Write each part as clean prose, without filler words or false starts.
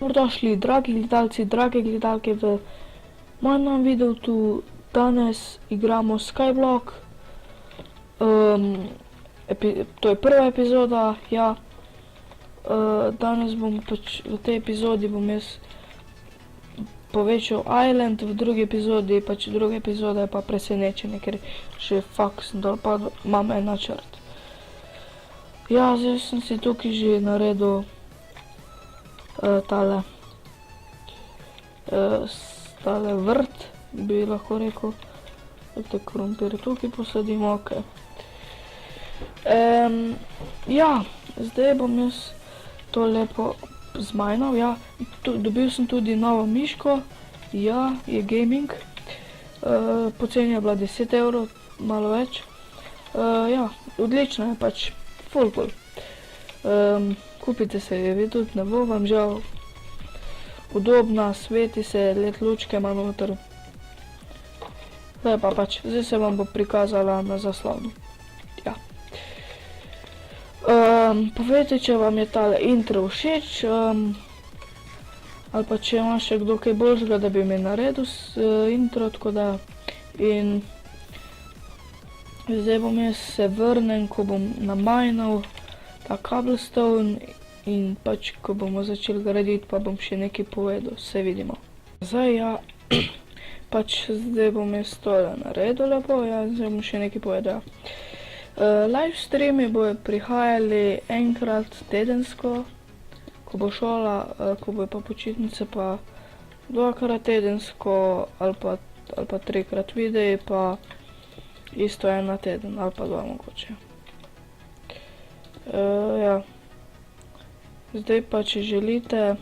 Dobrodošli, dragi gledalci, drage gledalke, v mojem novem videu. Tu danes igramo Skyblock. To je prva epizoda, ja. Danes bom pač, v tej epizodi bom jaz povečal Island, v drugi epizodi, pač druga epizoda je pa presenečenje, ker še fakt sem dol padel, imam en načrt. Ja, zdaj sem si tukaj že naredil tale vrt, bi lahko rekel. Te krompir tukaj posadimo, ok. Ja, zdaj bom jaz to lepo zmajnal, ja. Dobil sem tudi novo miško, ja, je gaming. Poceni je bila 10 €, malo več. Ja, odlično je pač, ful cool. Kupite se je, tudi ne bo vam žal. Udobna, sveti se, LED lučke ima noter. Lepa pač, zdaj se vam bo prikazala na zaslonu. Ja. Povejte, če vam je tale intro všeč, ali pa če ima še kdo kaj boljšega, da bi mi naredil intro, tako da. In zdaj bom jaz se vrnem, ko bom namajnal ta cobblestone in pač, ko bomo začeli graditi, pa bom še nekaj povedal, se vidimo. Zdaj, ja, pač zdaj bom jaz tole naredil lepo, ja, zdaj bom še nekaj povedal. Live streami bojo prihajali enkrat tedensko, ko bo šola, ko bojo pa počitnice, pa dvakrat tedensko, ali pa trikrat videi, pa isto en na teden, ali pa dva mogoče. Ja. Zdaj pa, če želite,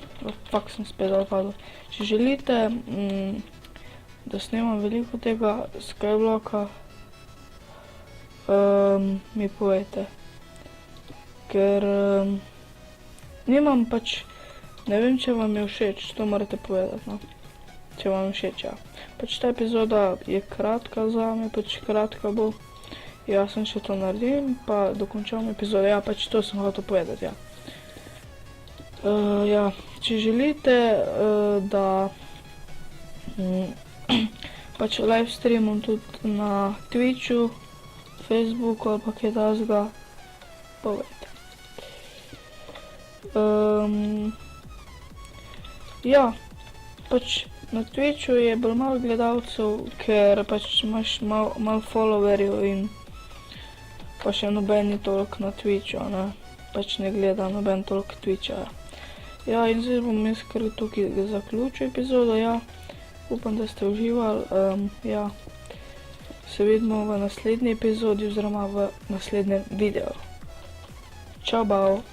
fakt sem spet dol padel, če želite, da snemam veliko tega Skyblocka, mi povejte, ker nimam pač, ne vem, če vam je všeč, to morate povedati, no, če vam je všeč, ja. Pač ta epizoda je kratka zame, pač kratka bo, jaz sem še to naredim, pa dokončam epizodo, ja, pač to sem hotel povedati, ja. Ja, če želite, da pač live streamam tudi na Twitchu, Facebooku ali pa kaj takega, povejte. Ja, pač na Twitchu je bolj malo gledalcev, ker pač imaš malo followerjev in pa še noben ni toliko na Twitchu, ne, pač ne gleda noben toliko Twitcha. Ja, in zdaj bom jaz kar tukaj zaključil epizodo, ja. Upam, da ste uživali, ja. Se vidimo v naslednji epizodi oziroma v naslednjem videu. Čau, bau.